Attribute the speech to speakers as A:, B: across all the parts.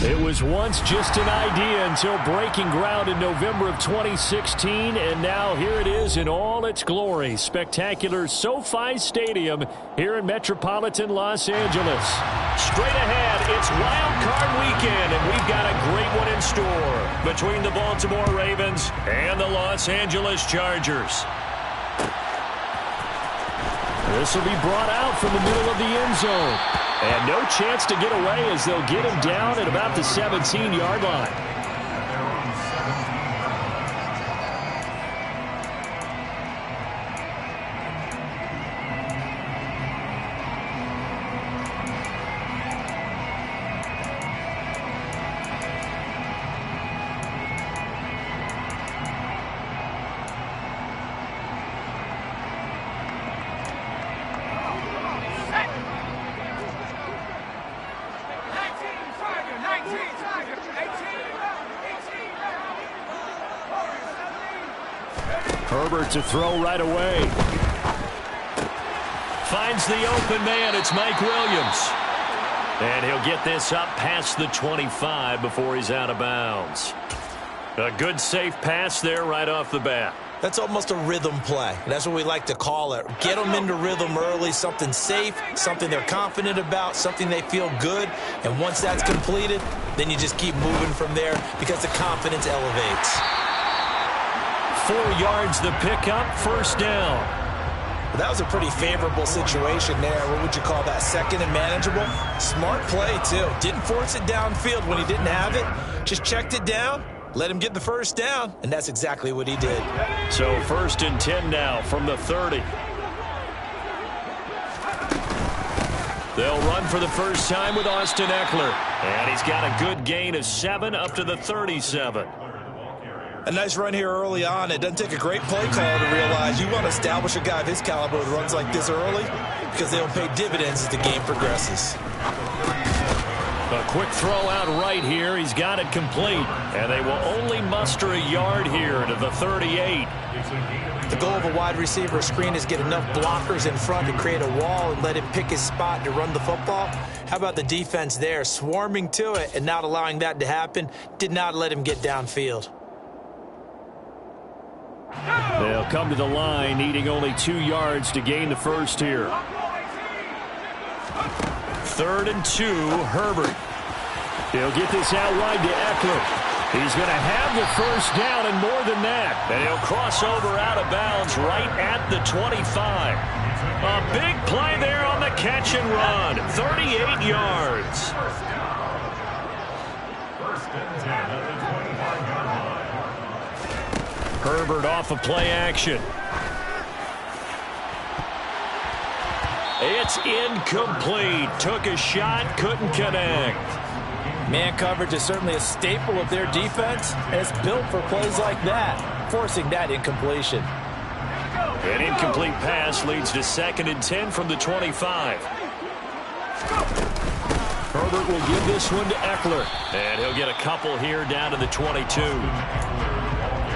A: It was once just an idea until breaking ground in November of 2016, and now here it is in all its glory. Spectacular SoFi Stadium here in metropolitan Los Angeles. Straight ahead, it's Wild Card Weekend, and we've got a great one in store between the Baltimore Ravens and the Los Angeles Chargers. This will be brought out from the middle of the end zone. And no chance to get away as they'll get him down at about the 17-yard line. Herbert to throw right away. Finds the open man. It's Mike Williams. And he'll get this up past the 25 before he's out of bounds. A good safe pass there right off the bat.
B: That's almost a rhythm play. That's what we like to call it. Get them into rhythm early, something safe, something they're confident about, something they feel good. And once that's completed, then you just keep moving from there because the confidence elevates.
A: 4 yards the pickup, first down.
B: That was a pretty favorable situation there. What would you call that? Second and manageable? Smart play, too. Didn't force it downfield when he didn't have it. Just checked it down, let him get the first down, and that's exactly what he did.
A: So 1st and 10 now from the 30. They'll run for the first time with Austin Eckler. And he's got a good gain of 7 up to the 37.
B: A nice run here early on. It doesn't take a great play call to realize you want to establish a guy of his caliber who runs like this early because they'll pay dividends as the game progresses.
A: A quick throw out right here. He's got it complete. And they will only muster a yard here to the 38.
B: The goal of a wide receiver screen is get enough blockers in front to create a wall and let him pick his spot to run the football. How about the defense there? Swarming to it and not allowing that to happen. Did not let him get downfield.
A: They'll come to the line, needing only 2 yards to gain the first here. 3rd and 2, Herbert. He'll get this out wide to Eckler. He's going to have the first down and more than that. And he'll cross over out of bounds right at the 25. A big play there on the catch and run. 38 yards. Herbert off of play action. It's incomplete. Took a shot, couldn't connect.
B: Man coverage is certainly a staple of their defense, and it's built for plays like that, forcing that incompletion.
A: An incomplete pass leads to 2nd and 10 from the 25. Herbert will give this one to Eckler. And he'll get a couple here down to the 22.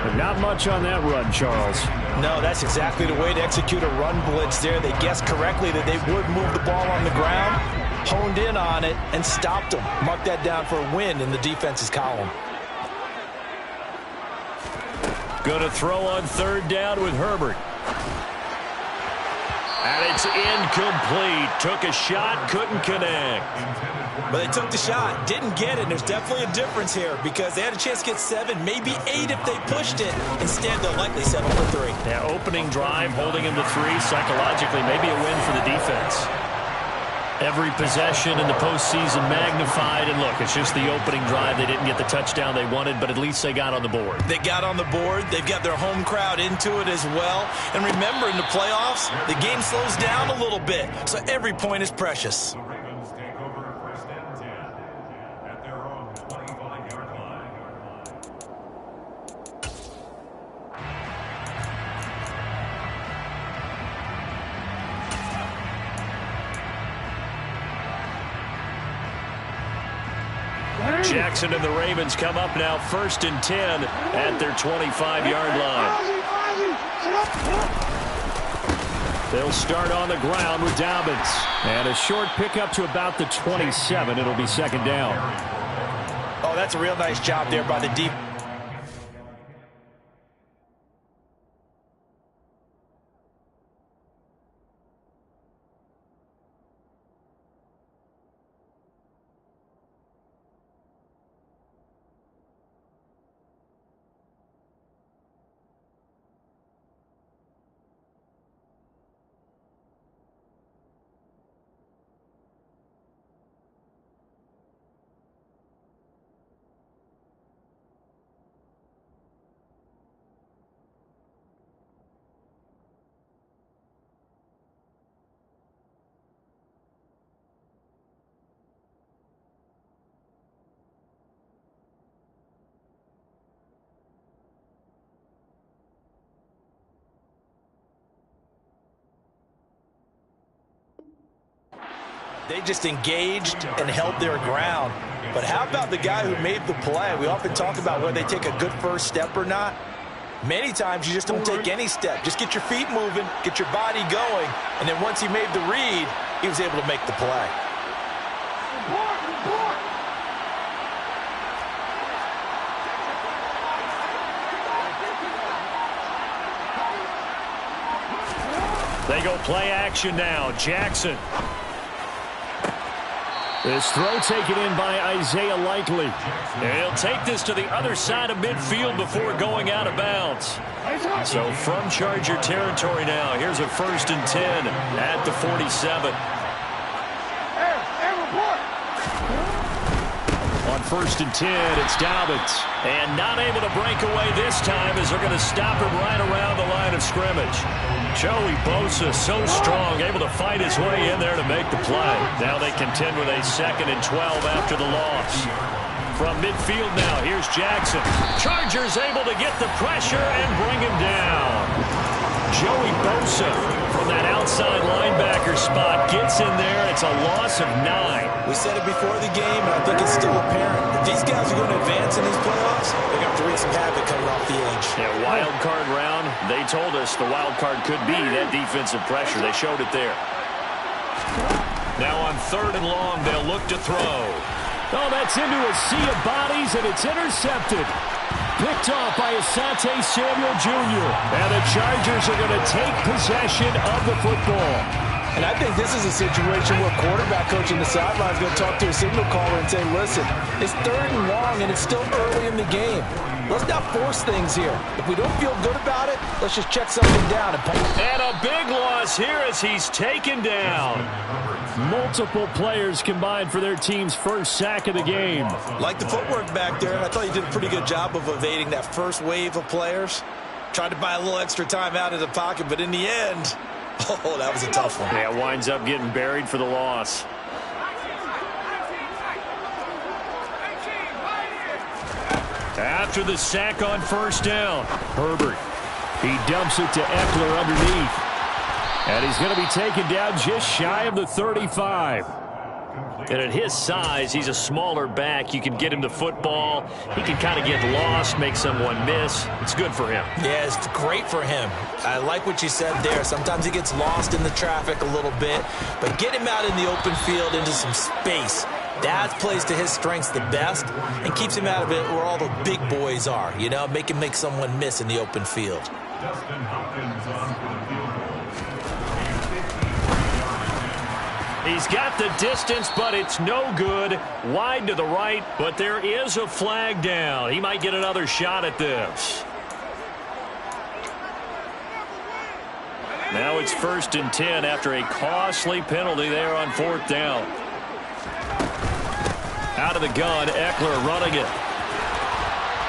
A: But not much on that run, Charles.
B: No, that's exactly the way to execute a run blitz there. They guessed correctly that they would move the ball on the ground, honed in on it, and stopped them. Mark that down for a win in the defense's column.
A: Going to throw on 3rd down with Herbert. And it's incomplete. Took a shot, couldn't connect.
B: But they took the shot, didn't get it. There's definitely a difference here because they had a chance to get 7, maybe 8 if they pushed it. Instead, they'll likely settle for 3.
A: Yeah, opening drive, holding him to 3, psychologically, maybe a win for the defense. Every possession in the postseason magnified, and look, it's just the opening drive. They didn't get the touchdown they wanted, but at least they got on the board.
B: They got on the board. They've got their home crowd into it as well. And remember, in the playoffs, the game slows down a little bit, so every point is precious.
A: Jackson and the Ravens come up now 1st and 10 at their 25-yard line. They'll start on the ground with Dobbins. And a short pickup to about the 27. It'll be 2nd down.
B: that's a real nice job there by the deep. They just engaged and held their ground. But how about the guy who made the play? We often talk about whether they take a good first step or not. Many times you just don't take any step. Just get your feet moving, get your body going, and then once he made the read, he was able to make the play.
A: They go play action now. Jackson. This throw taken in by Isaiah Likely. And he'll take this to the other side of midfield before going out of bounds. So from Charger territory now, here's a 1st and 10 at the 47. On 1st and 10, it's Dobbins. And not able to break away this time as they're going to stop him right around the line of scrimmage. Joey Bosa, so strong, able to fight his way in there to make the play. Now they contend with a 2nd and 12 after the loss. From midfield now, here's Jackson. Chargers able to get the pressure and bring him down. Joey Bosa from that outside linebacker spot gets in there. It's a loss of 9.
B: We said it before the game, and I think it's still apparent. If these guys are going to advance in these playoffs, they're going to have to wreak some havoc coming off the edge.
A: Yeah, wild card round. They told us the wild card could be that defensive pressure. They showed it there. Now on 3rd and long, they'll look to throw. Oh, that's into a sea of bodies, and it's intercepted. Picked off by Asante Samuel Jr. And the Chargers are going to take possession of the football.
B: And I think this is a situation where quarterback coach in the sideline is going to talk to a signal caller and say, listen, it's 3rd and long, and it's still early in the game. Let's not force things here. If we don't feel good about it, let's just check something down.
A: And a big loss here as he's taken down. Multiple players combined for their team's first sack of the game.
B: Like the footwork back there, and I thought you did a pretty good job of evading that first wave of players. Tried to buy a little extra time out of the pocket, but in the end, oh, that was a tough one.
A: Yeah, winds up getting buried for the loss. After the sack on 1st down, Herbert. He dumps it to Eckler underneath. And he's going to be taken down just shy of the 35. And at his size, he's a smaller back. You can get him the football. He can kind of get lost, make someone miss. It's good for him.
B: Yeah, it's great for him. I like what you said there. Sometimes he gets lost in the traffic a little bit. But get him out in the open field into some space. That plays to his strengths the best and keeps him out of it where all the big boys are. You know, make him make someone miss in the open field.
A: He's got the distance, but it's no good. Wide to the right, but there is a flag down. He might get another shot at this. Now it's 1st and 10 after a costly penalty there on 4th down. Out of the gun, Eckler running it.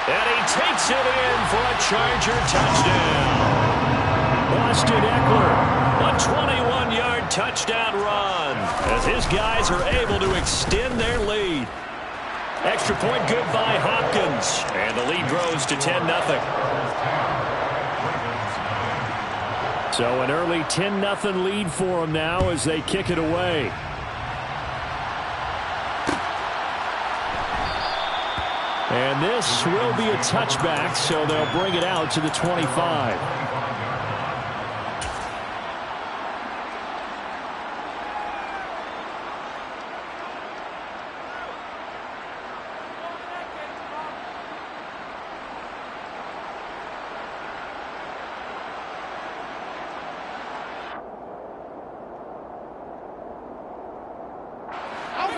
A: And he takes it in for a Charger touchdown. Austin Eckler, a 21-yard touchdown run as his guys are able to extend their lead. Extra point good by Hopkins, and the lead grows to 10-0. So an early 10-0 lead for them now as they kick it away. And this will be a touchback, so they'll bring it out to the 25.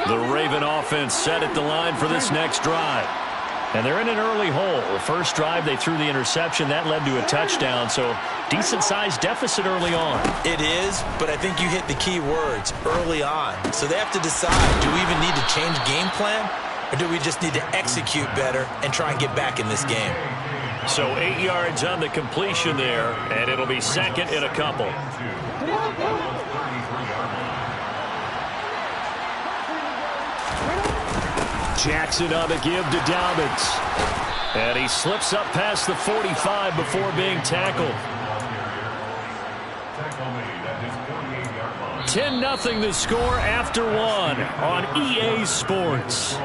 A: The Raven offense set at the line for this next drive. And they're in an early hole. The first drive, they threw the interception. That led to a touchdown, so decent-sized deficit early on.
B: It is, but I think you hit the key words, early on. So they have to decide, do we even need to change game plan, or do we just need to execute better and try and get back in this game?
A: So 8 yards on the completion there, and it'll be second and a couple. Jackson on the give to Dobbins. And he slips up past the 45 before being tackled. 10-0 the score after one on EA Sports.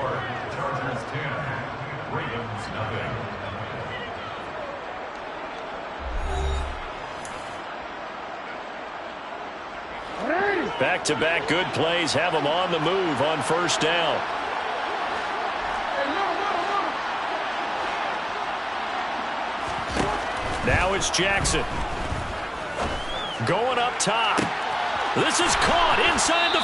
A: Back-to-back good plays have them on the move on first down. Now it's Jackson. Going up top. This is caught inside the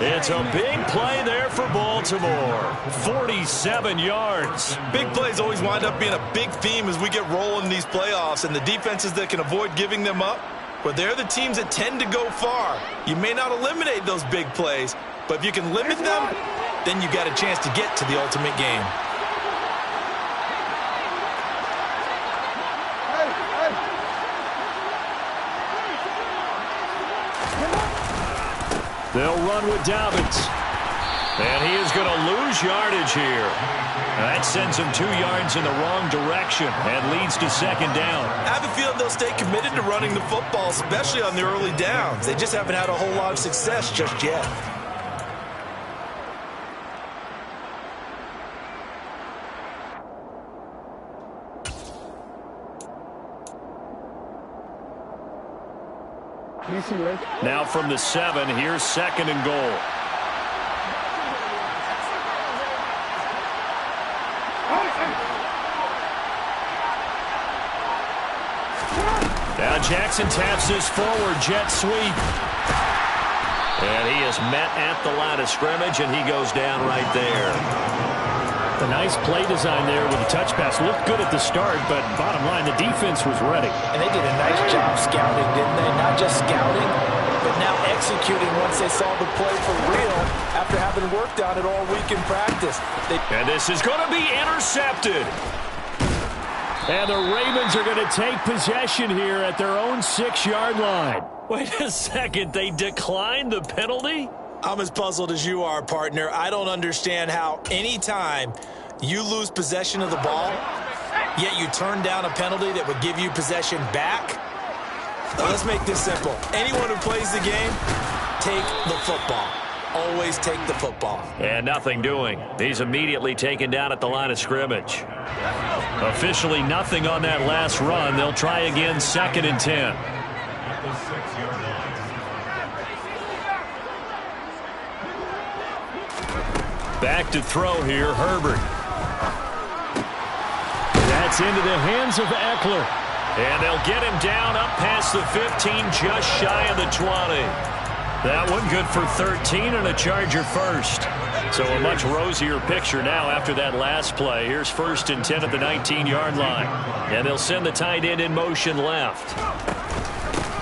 A: 15. It's a big play there for Baltimore. 47 yards.
B: Big plays always wind up being a big theme as we get rolling in these playoffs, and the defenses that can avoid giving them up, but they're the teams that tend to go far. You may not eliminate those big plays, but if you can limit them, then you got a chance to get to the ultimate game.
A: They'll run with Dobbins. And he is going to lose yardage here. That sends him 2 yards in the wrong direction and leads to second down.
B: I have a feeling they'll stay committed to running the football, especially on the early downs. They just haven't had a whole lot of success just yet.
A: Now from the 7, here's second and goal. Now Jackson taps this forward jet sweep. And he is met at the line of scrimmage, and he goes down right there. A nice play design there with a touch pass. Looked good at the start, but bottom line, the defense was ready.
B: And they did a nice job scouting, didn't they? Not just scouting, but now executing once they saw the play for real after having worked on it all week in practice.
A: And this is going to be intercepted. And the Ravens are going to take possession here at their own 6-yard line. Wait a second, they declined the penalty?
B: I'm as puzzled as you are, partner. I don't understand how any time you lose possession of the ball, yet you turn down a penalty that would give you possession back. Now, let's make this simple. Anyone who plays the game, take the football. Always take the football.
A: And nothing doing. He's immediately taken down at the line of scrimmage. Officially nothing on that last run. They'll try again, second and 10. Back to throw here, Herbert. That's into the hands of Eckler. And they'll get him down up past the 15, just shy of the 20. That one good for 13 and a Charger first. So a much rosier picture now after that last play. Here's first and 10 at the 19-yard line. And they'll send the tight end in motion left.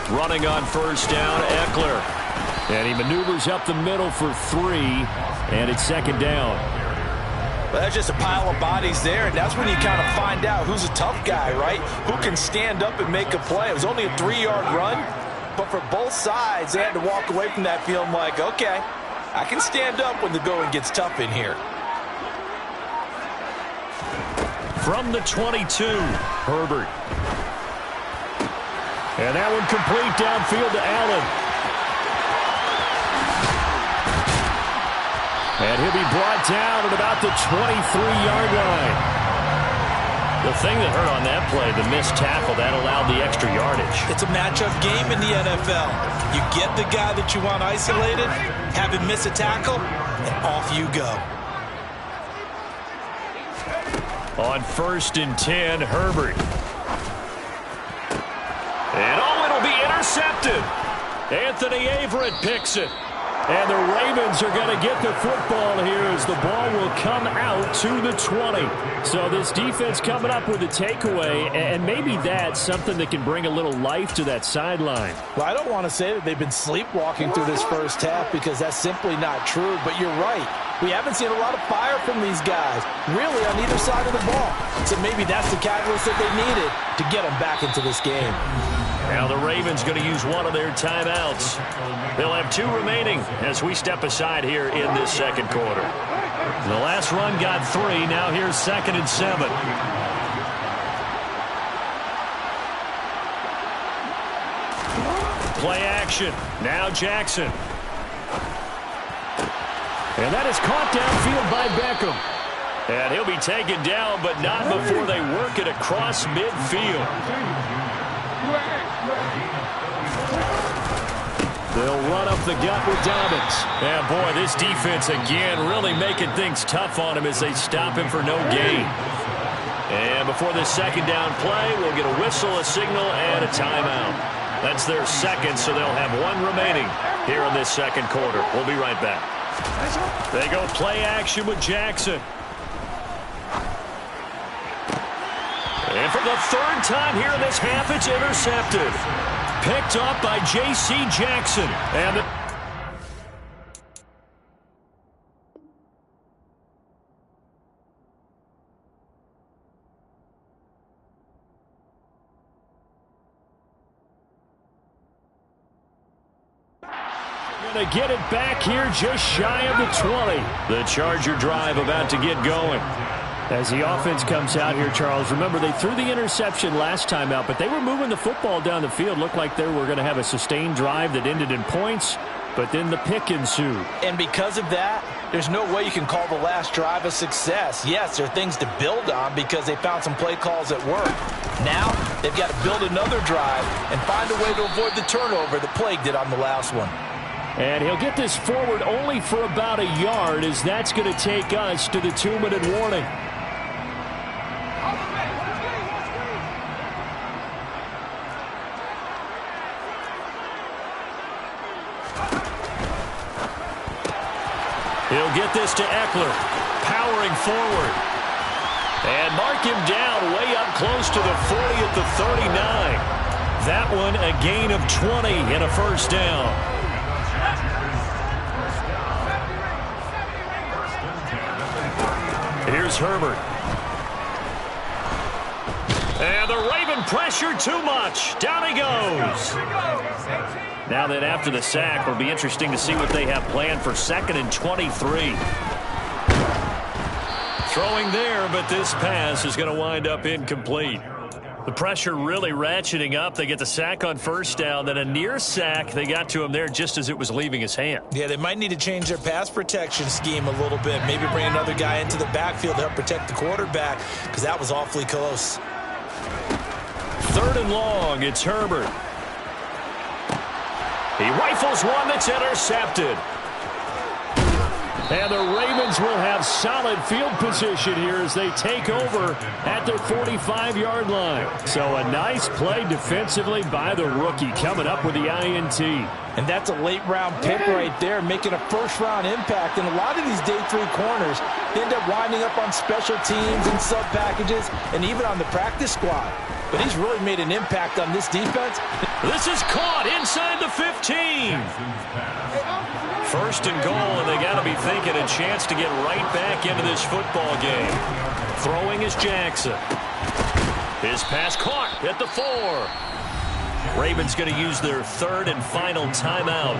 A: Running on first down, Eckler. And he maneuvers up the middle for 3. And it's second down.
B: Well, that's just a pile of bodies there, and that's when you kind of find out who's a tough guy, right? Who can stand up and make a play. It was only a 3-yard run, but for both sides, they had to walk away from that feeling like, okay, I can stand up when the going gets tough in here.
A: From the 22, Herbert. And that one complete downfield to Allen. And he'll be brought down at about the 23-yard line. The thing that hurt on that play, the missed tackle, that allowed the extra yardage.
B: It's a matchup game in the NFL. You get the guy that you want isolated, have him miss a tackle, and off you go.
A: On first and 10, Herbert. And it'll be intercepted. Anthony Averett picks it. And the Ravens are going to get the football here as the ball will come out to the 20. So this defense coming up with a takeaway, and maybe that's something that can bring a little life to that sideline.
B: Well, I don't want to say that they've been sleepwalking through this first half because that's simply not true, but you're right. We haven't seen a lot of fire from these guys, really on either side of the ball. So maybe that's the catalyst that they needed to get them back into this game.
A: Now the Ravens going to use one of their timeouts. They'll have 2 remaining as we step aside here in this second quarter. The last run got 3. Now here's 2nd and 7. Play action. Now Jackson. And that is caught downfield by Beckham. And he'll be taken down, but not before they work it across midfield. They'll run up the gut with Dobbins. And boy, this defense again really making things tough on him as they stop him for no gain. And before this second down play, we'll get a whistle, a signal, and a timeout. That's their second, so they'll have 1 remaining here in this second quarter. We'll be right back. They go play action with Jackson. And for the 3rd time here in this half, it's intercepted. Picked up by J.C. Jackson. And going to get it back here just shy of the 20. The Charger drive about to get going. As the offense comes out here, Charles, remember they threw the interception last time out, but they were moving the football down the field. Looked like they were going to have a sustained drive that ended in points, but then the pick ensued.
B: And because of that, there's no way you can call the last drive a success. Yes, there are things to build on because they found some play calls that work. Now, they've got to build another drive and find a way to avoid the turnover that plagued it on the last one.
A: And he'll get this forward only for about a yard, as that's going to take us to the 2-minute warning. He'll get this to Eckler, powering forward. And mark him down way up close to the 40 at the 39. That one a gain of 20 and a first down. Here's Herbert. And the Raven pressure too much. Down he goes. Now that after the sack, it'll be interesting to see what they have planned for 2nd and 23. Throwing there, but this pass is going to wind up incomplete. The pressure really ratcheting up. They get the sack on first down, then a near sack. They got to him there just as it was leaving his hand.
B: Yeah, they might need to change their pass protection scheme a little bit. Maybe bring another guy into the backfield to help protect the quarterback, because that was awfully close.
A: 3rd and long, it's Herbert. He rifles one that's intercepted. And the Ravens will have solid field position here as they take over at their 45-yard line. So a nice play defensively by the rookie coming up with the INT.
B: And that's a late-round pick right there, making a first-round impact. And a lot of these day 3 corners end up winding up on special teams and sub-packages and even on the practice squad. But he's really made an impact on this defense.
A: This is caught inside the 15. 1st and goal, and they got to be thinking a chance to get right back into this football game. Throwing is Jackson. His pass caught at the 4. Ravens going to use their 3rd and final timeout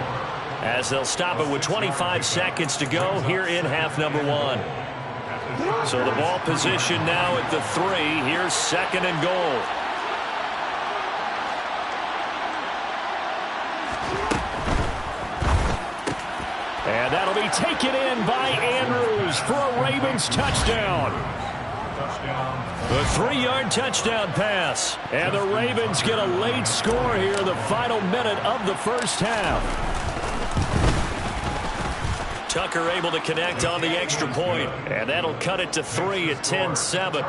A: as they'll stop it with 25 seconds to go here in half number 1. So the ball position now at the 3. Here's 2nd and goal. And that'll be taken in by Andrews for a Ravens touchdown. A 3-yard touchdown pass. And the Ravens get a late score here in the final minute of the first half. Tucker able to connect on the extra point. And that'll cut it to 3 at 10-7.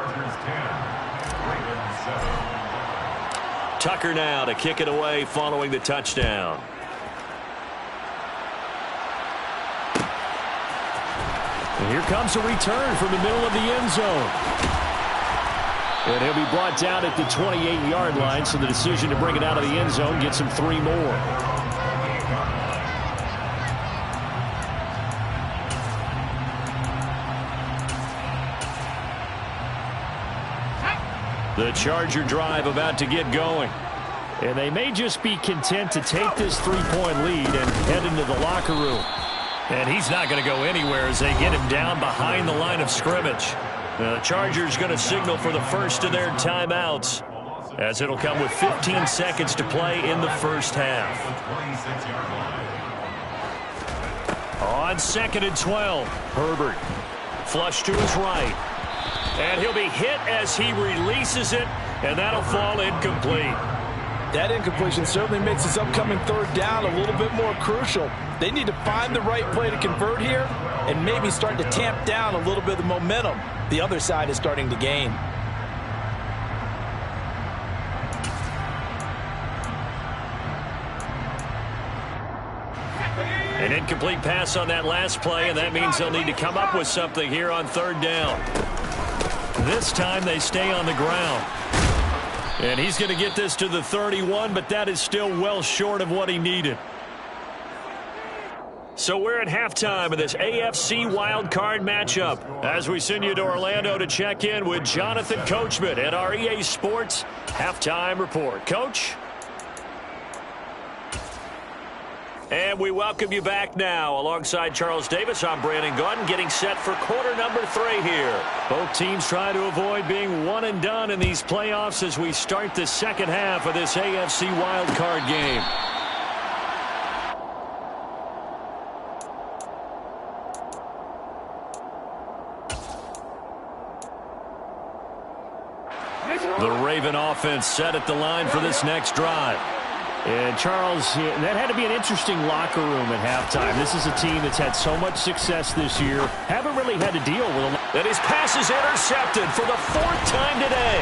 A: Tucker now to kick it away following the touchdown. And here comes a return from the middle of the end zone. And he'll be brought down at the 28-yard line, so the decision to bring it out of the end zone gets him 3 more. The Charger drive about to get going. And they may just be content to take this 3-point lead and head into the locker room. And he's not going to go anywhere as they get him down behind the line of scrimmage. The Chargers going to signal for the first of their timeouts, as it'll come with 15 seconds to play in the first half. On 2nd and 12, Herbert flush to his right. And he'll be hit as he releases it, and that'll fall incomplete.
B: That incompletion certainly makes this upcoming 3rd down a little bit more crucial. They need to find the right play to convert here and maybe start to tamp down a little bit of the momentum the other side is starting to gain.
A: An incomplete pass on that last play, and that means they'll need to come up with something here on 3rd down. This time they stay on the ground. And he's going to get this to the 31, but that is still well short of what he needed. So we're at halftime of this AFC wildcard matchup as we send you to Orlando to check in with Jonathan Coachman at our EA Sports Halftime Report. Coach? And we welcome you back now. Alongside Charles Davis, I'm Brandon Gaudin, getting set for quarter number 3 here. Both teams try to avoid being one and done in these playoffs as we start the second half of this AFC wildcard game. The Raven offense set at the line for this next drive. And, Charles, that had to be an interesting locker room at halftime. This is a team that's had so much success this year. Haven't really had to deal with them. And his pass is intercepted for the 4th time today.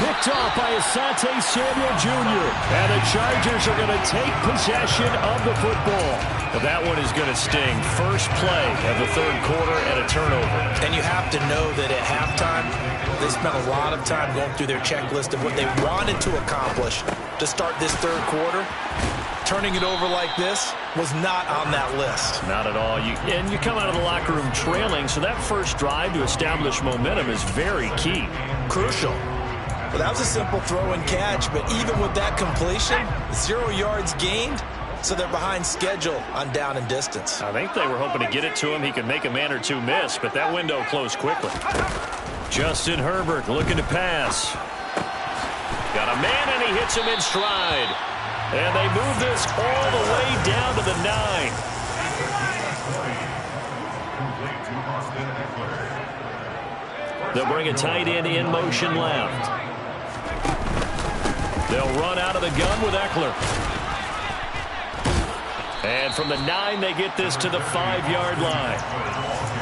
A: Picked off by Asante Samuel Jr. And the Chargers are going to take possession of the football. But that one is going to sting. First play of the 3rd quarter and a turnover.
B: And you have to know that at halftime, they spent a lot of time going through their checklist of what they wanted to accomplish to start this 3rd quarter. Turning it over like this was not on that list.
A: Not at all. And you come out of the locker room trailing, so that first drive to establish momentum is very key.
B: Crucial. Well, that was a simple throw and catch, but even with that completion, 0 yards gained, so they're behind schedule on down and distance.
A: I think they were hoping to get it to him. He could make a man or two miss, but that window closed quickly. Justin Herbert looking to pass. Got a man, and he hits him in stride. And they move this all the way down to the 9. They'll bring a tight end in motion left. They'll run out of the gun with Eckler. And from the 9, they get this to the 5-yard line.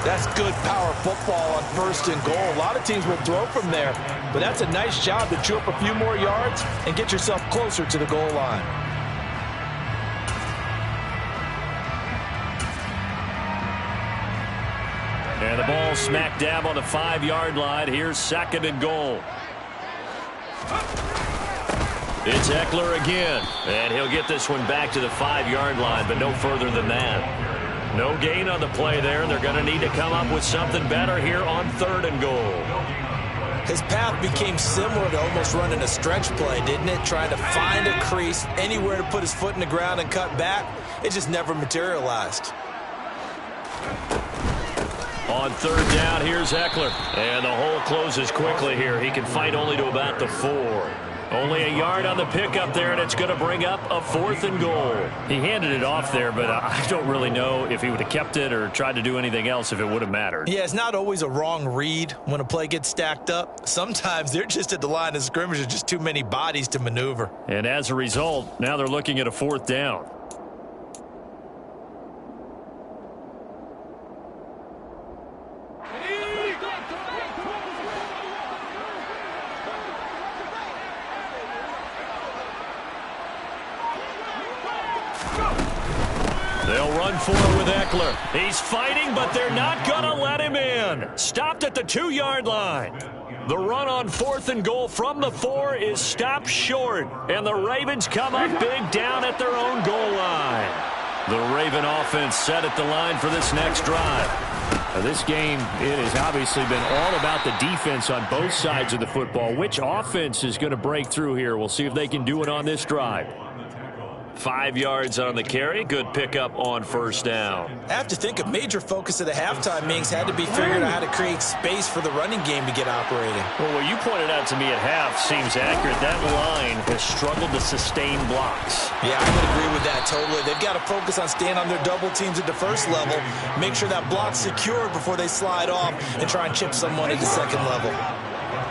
B: That's good power football on 1st and goal. A lot of teams will throw from there, but that's a nice job to chew up a few more yards and get yourself closer to the goal line.
A: And the ball smack dab on the 5-yard line. Here's 2nd and goal. It's Eckler again, and he'll get this one back to the 5-yard line, but no further than that. No gain on the play there. They're going to need to come up with something better here on 3rd and goal.
B: His path became similar to almost running a stretch play, didn't it? Trying to find a crease, anywhere to put his foot in the ground and cut back. It just never materialized.
A: On 3rd down, here's Eckler. And the hole closes quickly here. He can fight only to about the 4. Only a yard on the pickup there, and it's going to bring up a 4th and goal. He handed it off there, but I don't really know if he would have kept it or tried to do anything else if it would have mattered.
B: Yeah, it's not always a wrong read when a play gets stacked up. Sometimes they're just at the line of scrimmage. There's just too many bodies to maneuver.
A: And as a result, now they're looking at a 4th down. They'll run for it with Eckler. He's fighting, but they're not going to let him in. Stopped at the 2-yard line. The run on 4th and goal from the 4 is stopped short, and the Ravens come up big down at their own goal line. The Raven offense set at the line for this next drive. Now, this game, it has obviously been all about the defense on both sides of the football. Which offense is going to break through here? We'll see if they can do it on this drive. 5 yards on the carry. Good pickup on 1st down.
B: I have to think a major focus of the halftime meetings had to be figuring out how to create space for the running game to get operating.
A: Well, what you pointed out to me at half seems accurate. That line has struggled to sustain blocks.
B: Yeah, I would agree with that totally. They've got to focus on staying on their double teams at the first level, make sure that block's secured before they slide off and try and chip someone at the second level.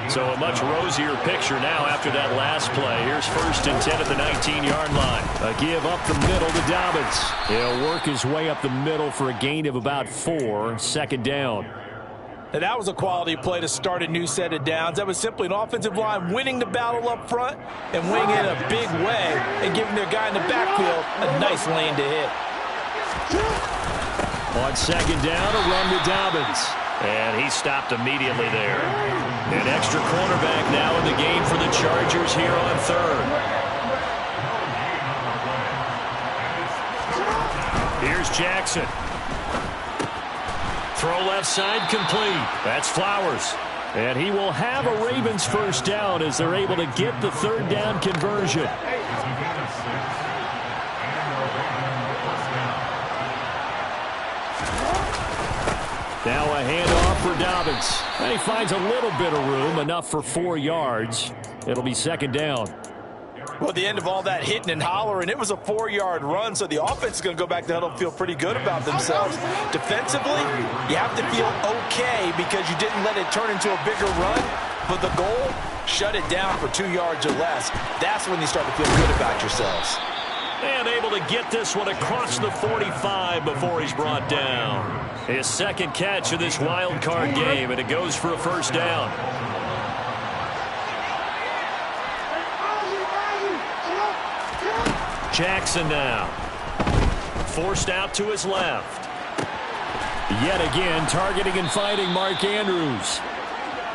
A: So a much rosier picture now after that last play. Here's 1st and 10 at the 19-yard line. A give up the middle to Dobbins. He'll work his way up the middle for a gain of about 4. 2nd down.
B: Now, that was a quality play to start a new set of downs. That was simply an offensive line winning the battle up front and winning it in a big way and giving their guy in the backfield a nice lane to hit.
A: On 2nd down, a run to Dobbins. And he stopped immediately there. An extra cornerback now in the game for the Chargers here on 3rd. Here's Jackson. Throw left side complete. That's Flowers. And he will have a Ravens 1st down as they're able to get the 3rd down conversion. Now a handoff for Dobbins. And he finds a little bit of room, enough for 4 yards. It'll be 2nd down.
B: Well, at the end of all that hitting and hollering, it was a 4-yard run, so the offense is going to go back to huddle and feel pretty good about themselves. Defensively, you have to feel okay because you didn't let it turn into a bigger run, but the goal, shut it down for 2 yards or less. That's when you start to feel good about yourselves.
A: And able to get this one across the 45 before he's brought down. His 2nd catch of this wild card game, and it goes for a 1st down. Jackson now. Forced out to his left. Yet again, targeting and fighting Mark Andrews.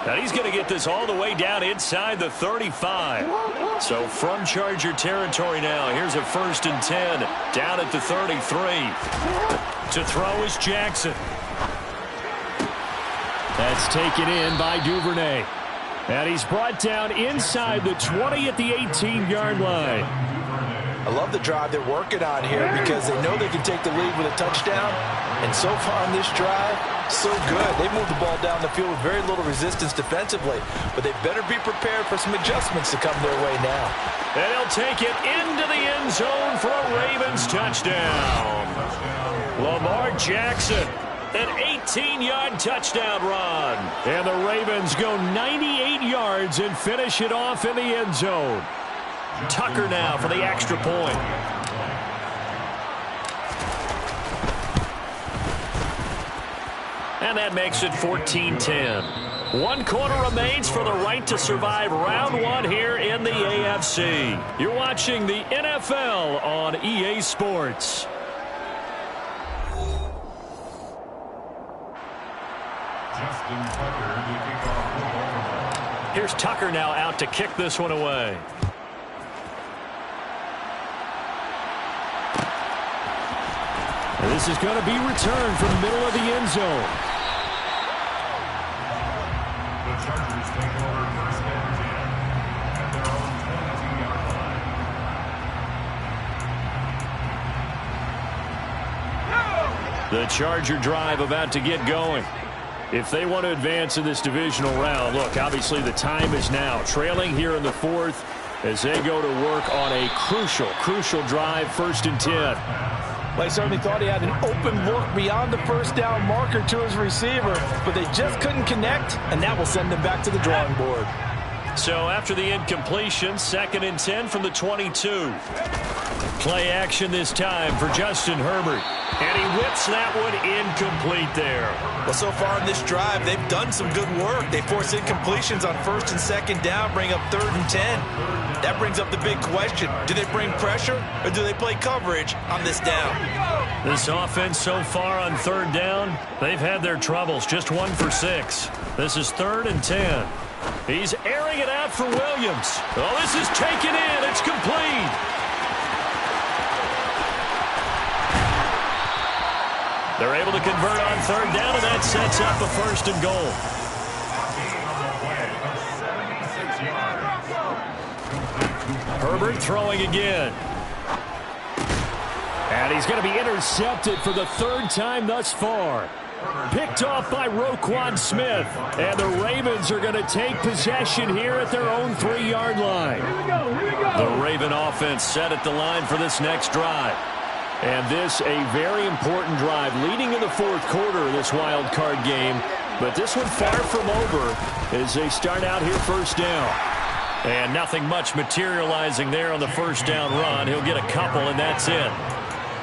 A: Now he's going to get this all the way down inside the 35. So from Charger territory now, here's a 1st and 10 down at the 33. To throw is Jackson. That's taken in by Duvernay. And he's brought down inside the 20 at the 18-yard line.
B: I love the drive they're working on here because they know they can take the lead with a touchdown. And so far on this drive, so good. They moved the ball down the field with very little resistance defensively. But they better be prepared for some adjustments to come their way now.
A: And he'll take it into the end zone for a Ravens touchdown. Lamar Jackson, an 18-yard touchdown run. And the Ravens go 98 yards and finish it off in the end zone. Tucker now for the extra point. And that makes it 14-10. 1 quarter remains for the right to survive round 1 here in the AFC. You're watching the NFL on EA Sports. Here's Tucker now out to kick this one away. And this is going to be returned from the middle of the end zone.
C: The Chargers take over 1st and 10 at their own 22-yard line.
A: The Charger drive about to get going. If they want to advance in this divisional round, look, obviously the time is now. Trailing here in the 4th as they go to work on a crucial drive, 1st and 10.
B: Well, he certainly thought he had an open look beyond the 1st down marker to his receiver, but they just couldn't connect, and that will send them back to the drawing board.
A: So after the incompletion, 2nd and 10 from the 22. Play action this time for Justin Herbert. And he whips that one incomplete there.
B: Well, so far in this drive, they've done some good work. They force incompletions on 1st and 2nd down, bring up 3rd and 10. That brings up the big question. Do they bring pressure or do they play coverage on this down?
A: This offense so far on third down, they've had their troubles. Just 1 for 6. This is 3rd and 10. He's airing it out for Williams. Oh, this is taken in. It's complete. They're able to convert on third down, and that sets up a 1st and goal. Herbert throwing again. And he's going to be intercepted for the 3rd time thus far. Picked off by Roquan Smith. And the Ravens are going to take possession here at their own 3-yard line. The Raven offense set at the line for this next drive. And this a very important drive leading in the 4th quarter of this wild card game. But this one far from over as they start out here 1st down. And nothing much materializing there on the 1st down run. He'll get a couple, and that's it.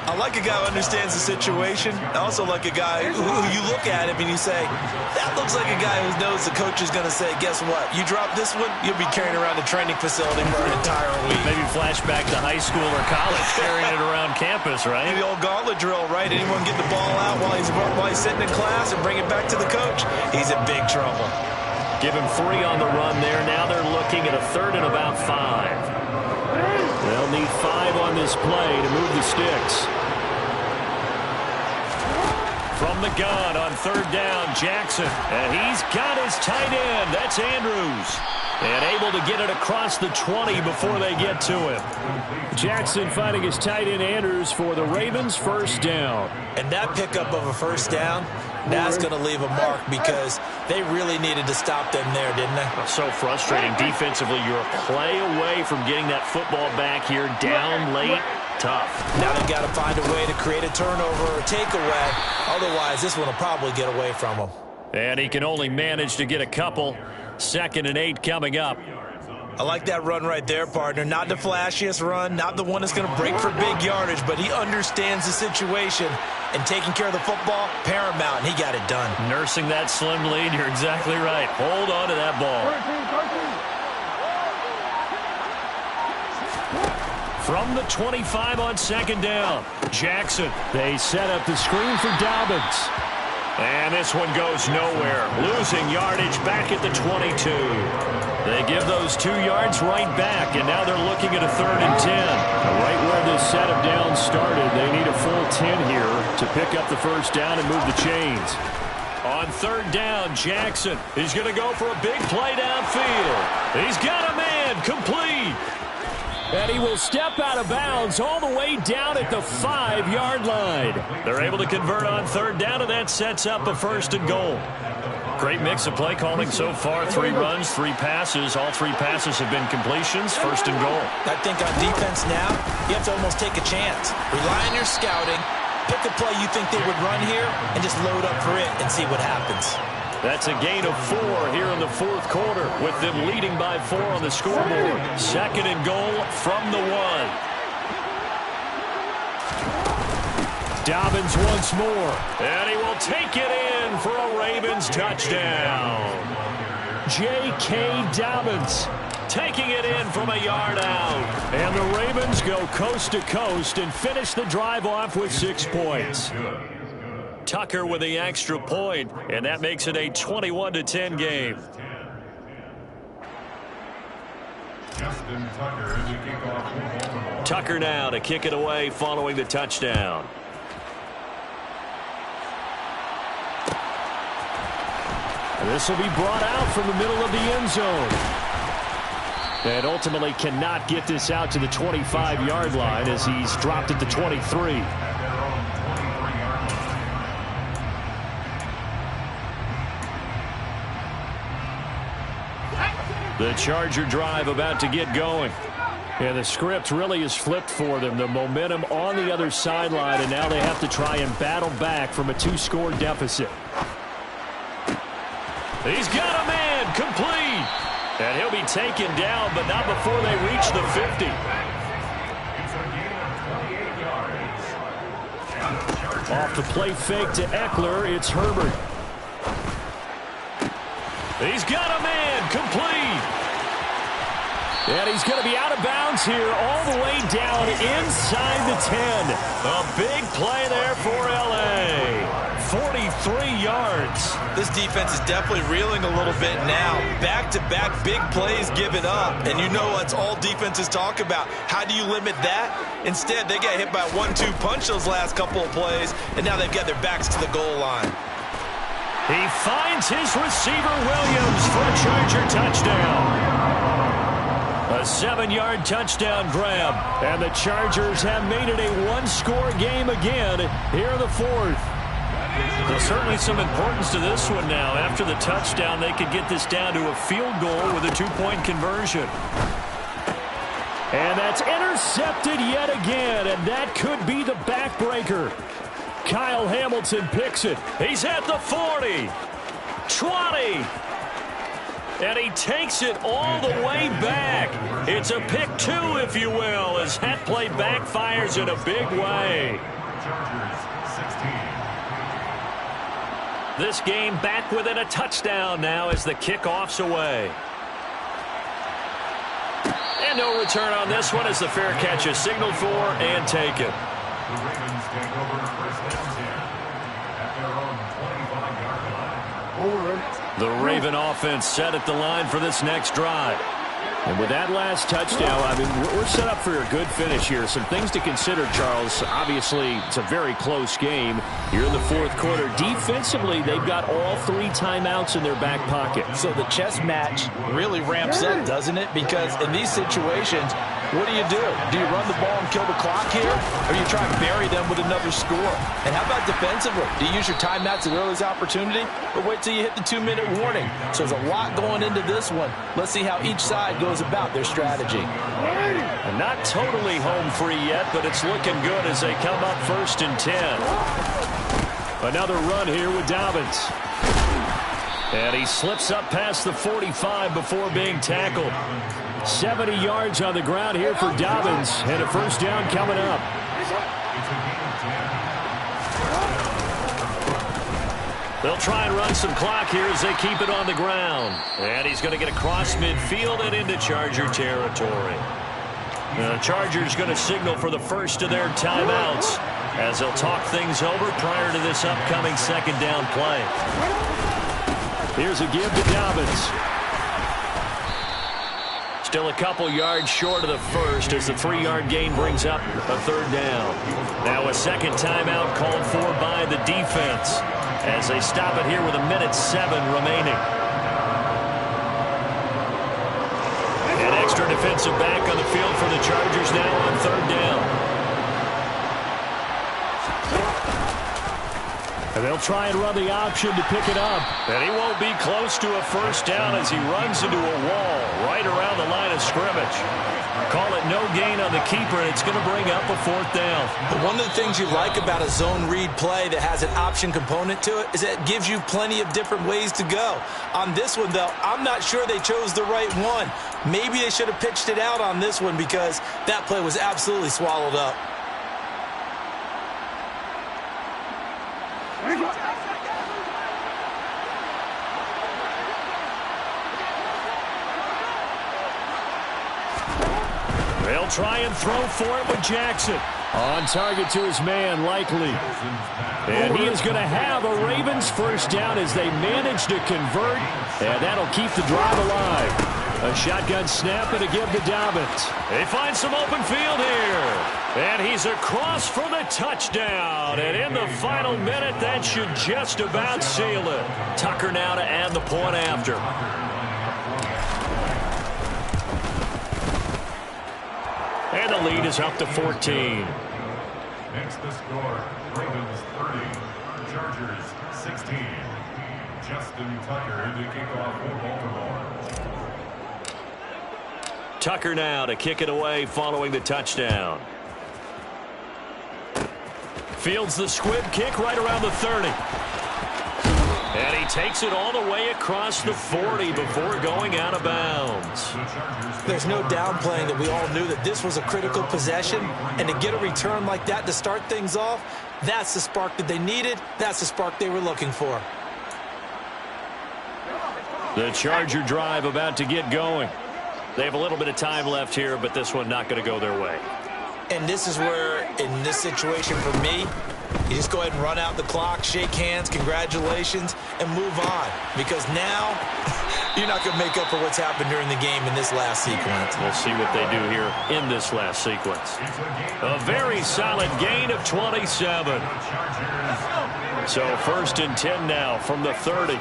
B: I like a guy who understands the situation. I also like a guy who you look at him and you say, that looks like a guy who knows the coach is going to say, guess what? You drop this one, you'll be carrying around the training facility for an entire week.
A: Maybe flashback to high school or college, carrying it around campus, right?
B: The old gauntlet drill, right? Anyone get the ball out while he's sitting in class and bring it back to the coach? He's in big trouble.
A: Give him 3 on the run there. Now they're looking at a 3rd and about 5. They'll need 5 on this play to move the sticks. From the gun on 3rd down, Jackson. And he's got his tight end. That's Andrews. And able to get it across the 20 before they get to him. Jackson finding his tight end Andrews for the Ravens' 1st down.
B: And that pickup of a 1st down, that's going to leave a mark because they really needed to stop them there, didn't they?
A: So frustrating. Defensively, you're a play away from getting that football back here down late. Tough.
B: Now they've got to find a way to create a turnover or a takeaway. Otherwise, this one will probably get away from them.
A: And he can only manage to get a couple. 2nd and 8 coming up.
B: I like that run right there, partner. Not the flashiest run, not the one that's going to break for big yardage, but he understands the situation, and taking care of the football, paramount, and he got it done.
A: Nursing that slim lead, you're exactly right. Hold on to that ball. From the 25 on 2nd down, Jackson. They set up the screen for Dobbins. And this one goes nowhere. Losing yardage back at the 22. They give those 2 yards right back, and now they're looking at a 3rd and 10. Right where this set of downs started, they need a full 10 here to pick up the 1st down and move the chains. On 3rd down, Jackson is going to go for a big play downfield. He's got a man, complete. And he will step out of bounds all the way down at the 5-yard line. They're able to convert on 3rd down, and that sets up a 1st and goal. Great mix of play calling so far. 3 runs, 3 passes. All 3 passes have been completions. 1st and goal.
B: I think on defense now, you have to almost take a chance. Rely on your scouting. Pick a play you think they would run here and just load up for it and see what happens.
A: That's a gain of 4 here in the 4th quarter with them leading by 4 on the scoreboard. 2nd and goal from the 1. Dobbins once more. And he will take it in for a Ravens touchdown. J.K. Dobbins taking it in from a yard out. And the Ravens go coast to coast and finish the drive off with 6 points. Tucker with the extra point, and that makes it a 21-10 game.
C: Justin Tucker is the kickoff for Baltimore.
A: Tucker now to kick it away following the touchdown. This will be brought out from the middle of the end zone. And ultimately cannot get this out to the 25-yard line as he's dropped at the 23. The Charger drive about to get going. And the script really is flipped for them. The momentum on the other sideline, and now they have to try and battle back from a 2-score deficit. He's got a man, complete. And he'll be taken down, but not before they reach the 50. Off the play fake to Eckler, it's Herbert. He's got a man, complete. And he's going to be out of bounds here all the way down inside the 10. A big play there for L.A. 43 yards.
B: This defense is definitely reeling a little bit now. Back-to-back big plays given up. And you know that's all defenses talk about. How do you limit that? Instead, they got hit by a 1-2 punch those last couple of plays, and now they've got their backs to the goal line.
A: He finds his receiver, Williams, for a Charger touchdown. A 7-yard touchdown grab, and the Chargers have made it a one-score game again here in the fourth. There's certainly some importance to this one now. After the touchdown, they could get this down to a field goal with a 2-point conversion. And that's intercepted yet again, and that could be the backbreaker. Kyle Hamilton picks it. He's at the 40, 20. And he takes it all the way back. It's a pick two, if you will, as that play backfires in a big way. This game back within a touchdown now as the kickoff's away. And no return on this one as the fair catch is signaled for and taken.
C: The Ravens take over first and 10 at their own 25-yard line.
A: The Raven offense set at the line for this next drive. And with that last touchdown, I mean, we're set up for a good finish here. Some things to consider, Charles. Obviously, it's a very close game. You're in the fourth quarter. Defensively, they've got all 3 timeouts in their back pocket.
B: So the chess match really ramps up, doesn't it? Because in these situations, what do? Do you run the ball and kill the clock here? Or do you try and bury them with another score? And how about defensively? Do you use your timeouts at earliest opportunity? Or wait till you hit the 2-minute warning? So there's a lot going into this one. Let's see how each side goes about their strategy.
A: And not totally home free yet, but it's looking good as they come up first and 10. Another run here with Dobbins. And he slips up past the 45 before being tackled. 70 yards on the ground here for Dobbins, and a first down coming up. They'll try and run some clock here as they keep it on the ground. And he's going to get across midfield and into Charger territory. The Chargers going to signal for the first of their timeouts as they'll talk things over prior to this upcoming second down play. Here's a give to Dobbins. Still a couple yards short of the first as the 3-yard gain brings up a third down. Now a second timeout called for by the defense as they stop it here with 1:07 remaining. An extra defensive back on the field for the Chargers now on third down. And they'll try and run the option to pick it up. And he won't be close to a first down as he runs into a wall right around the line of scrimmage. Call it no gain on the keeper, and it's going to bring up a fourth down.
B: But one of the things you like about a zone read play that has an option component to it is that it gives you plenty of different ways to go. On this one, though, I'm not sure they chose the right one. Maybe they should have pitched it out on this one because that play was absolutely swallowed up.
A: They'll try and throw for it with Jackson. On target to his man, Likely. And he is going to have a Ravens first down as they manage to convert. And that'll keep the drive alive. A shotgun snap and a give to Dobbins. They find some open field here. And he's across for the touchdown. And in the final minute, that should just about seal it. Tucker now to add the point after. And the lead is up to 14.
C: Next the score, Ravens 30, Chargers 16. Justin Tucker to kick off for Baltimore.
A: Tucker now to kick it away following the touchdown. Fields the squib kick right around the 30. And he takes it all the way across the 40 before going out of bounds.
B: There's no downplaying that we all knew that this was a critical possession. And to get a return like that to start things off, that's the spark that they needed. That's the spark they were looking for.
A: The Charger drive about to get going. They have a little bit of time left here, but this one not going to go their way.
B: And this is where, in this situation for me, you just go ahead and run out the clock, shake hands, congratulations, and move on. Because now, you're not going to make up for what's happened during the game in this last sequence.
A: We'll see what they do here in this last sequence. A very solid gain of 27. So 1st and 10 now from the 30.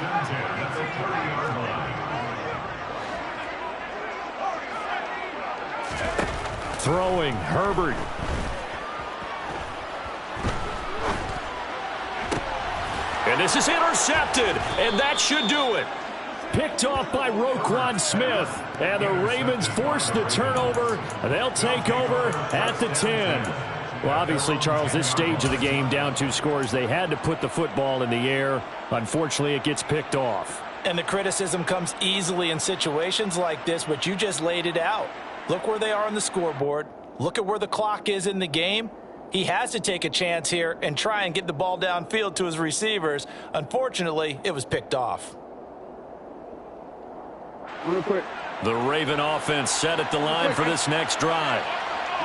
A: Throwing, Herbert. And this is intercepted, and that should do it. Picked off by Roquan Smith, and the Ravens force the turnover. They'll take over at the 10. Well, obviously, Charles, this stage of the game, down 2 scores, they had to put the football in the air. Unfortunately, it gets picked off.
B: And the criticism comes easily in situations like this, but you just laid it out. Look where they are on the scoreboard. Look at where the clock is in the game. He has to take a chance here and try and get the ball downfield to his receivers. Unfortunately, it was picked off.
D: Real quick.
A: The Raven offense set at the line for this next drive.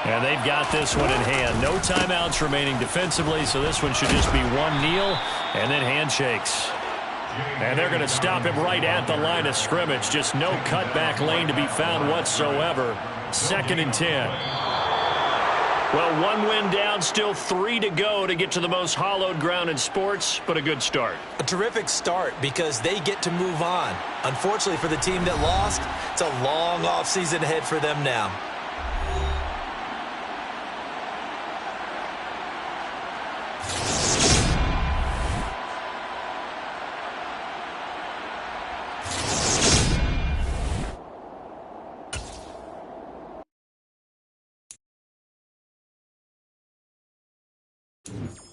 A: And they've got this one in hand. No timeouts remaining defensively, so this one should just be one kneel and then handshakes. And they're going to stop him right at the line of scrimmage. Just no cutback lane to be found whatsoever. 2nd and 10. Well, 1 win down, still 3 to go to get to the most hallowed ground in sports, but a good start.
B: A terrific start because they get to move on. Unfortunately for the team that lost, it's a long offseason ahead for them now.
C: Thank you.